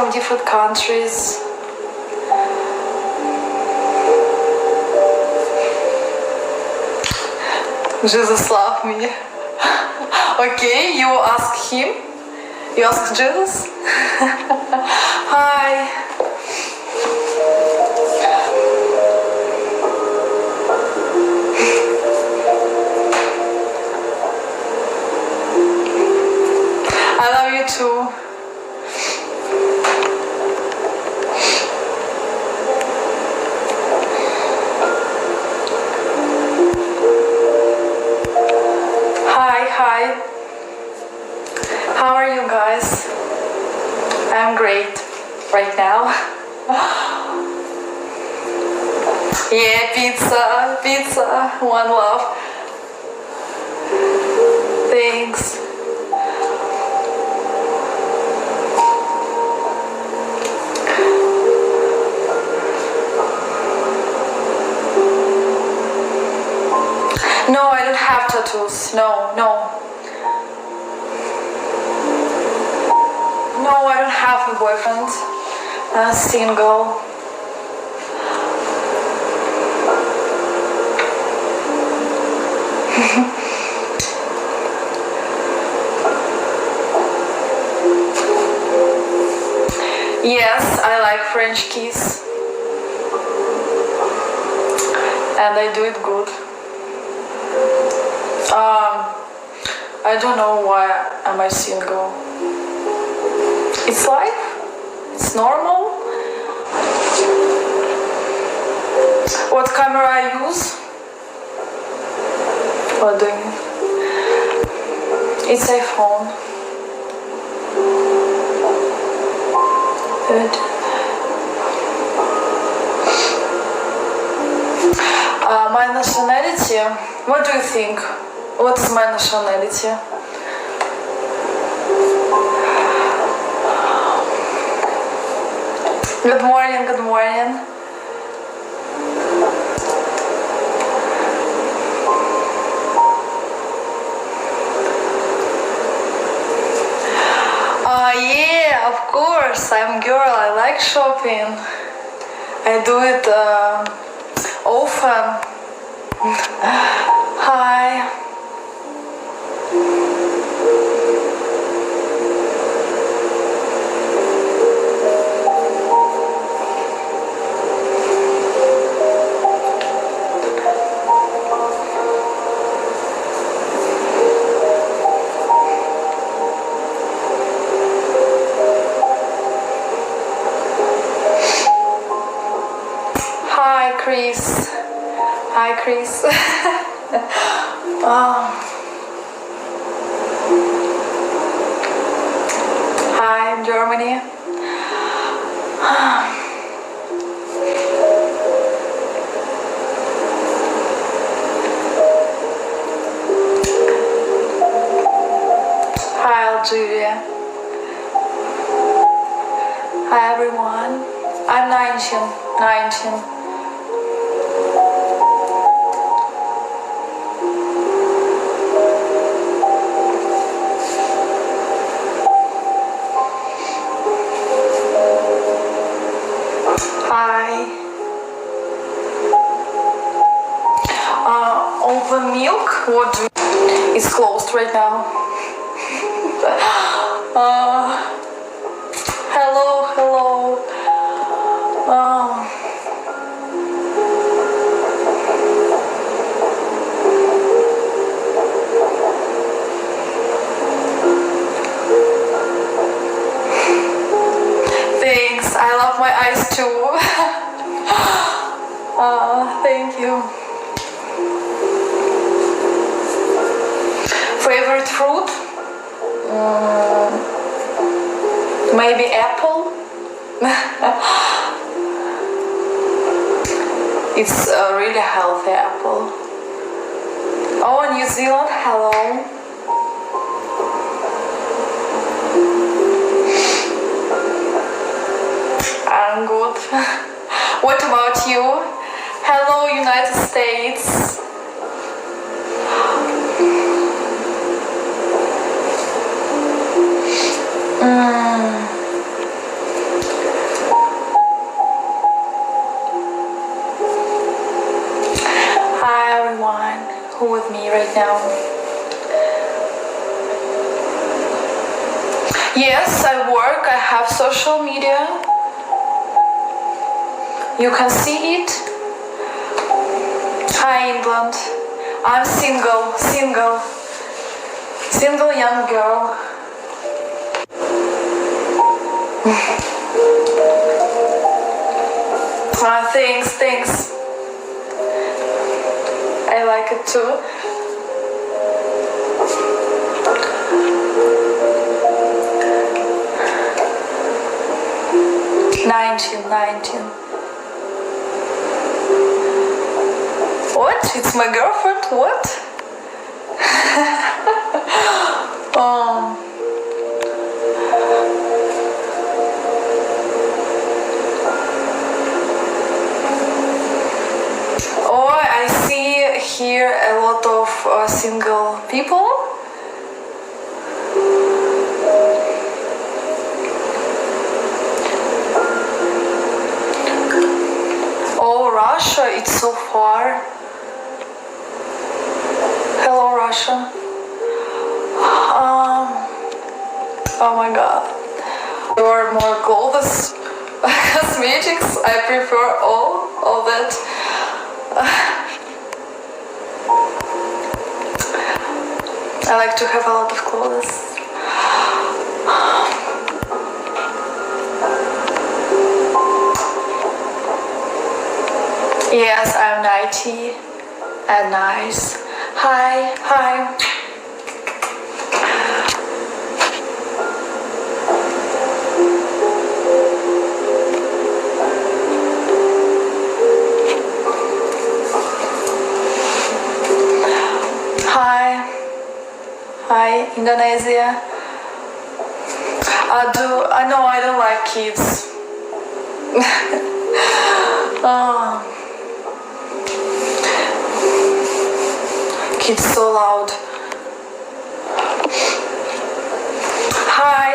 from different countries. Jesus loves me. Okay, you ask him? You ask Jesus? Hi. I love you too. Hi. How are you guys? I'm great right now. Yeah, pizza, one love. Thanks. No, I don't have tattoos. No, I don't have a boyfriend. I'm single. Yes, I like French kiss. And I do it good. I don't know why am I single. It's life. It's normal. What camera I use? What do you? It's iPhone. Good. My nationality. What do you think? What is my nationality? Good morning. Yeah, of course, I'm a girl, I like shopping. I do it often. Hi. Hi, Chris. Hi, Germany. Hi, Algeria. Hi, everyone. I'm 19. Open milk? What do you... It's closed right now. Hello. Thanks. I love my eyes too. Thank you. Favorite fruit? Maybe apple? It's a really healthy apple. Oh, New Zealand, hello. I'm good. What about you? Hello, United States. right now. Yes, I work, I have social media. You can see it. Hi England. I'm single young girl. Thanks. I like it too. Nineteen. What? It's my girlfriend? What? Oh, I see here a lot of single people. Oh, Russia, it's so far. Hello, Russia. Oh my god. There are more clothes, cosmetics. I prefer all that. I like to have a lot of clothes. Yes, I'm 90 and nice. Hi. Hi, Indonesia. I don't like kids. Kids so loud. Hi.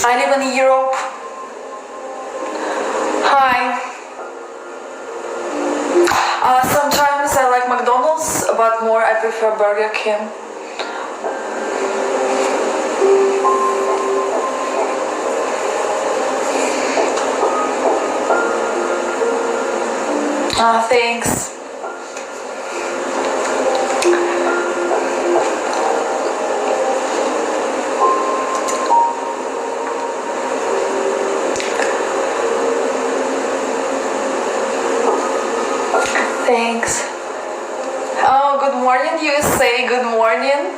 I live in Europe. Hi. Sometimes I like McDonald's, but more I prefer Burger King. Thanks. Thanks. Oh, good morning, USA. Good morning.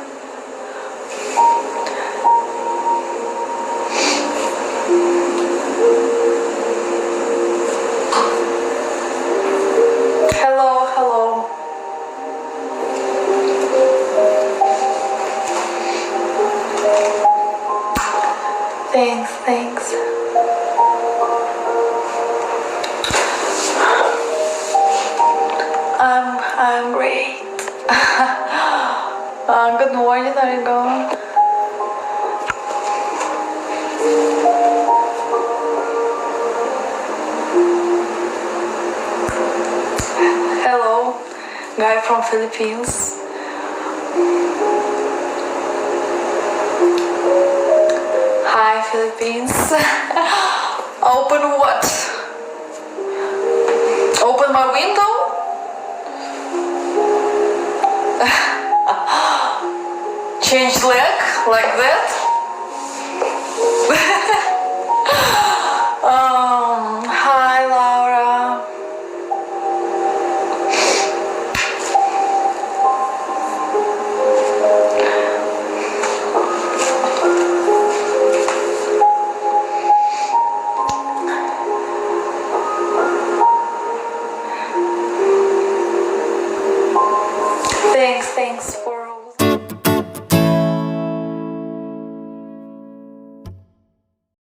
Hello. Thanks. I'm great. Good morning, are you going? Hello, guy from Philippines. Hi, Philippines. Open what? Open my window? Change leg like that? Hi, Laura. Thanks.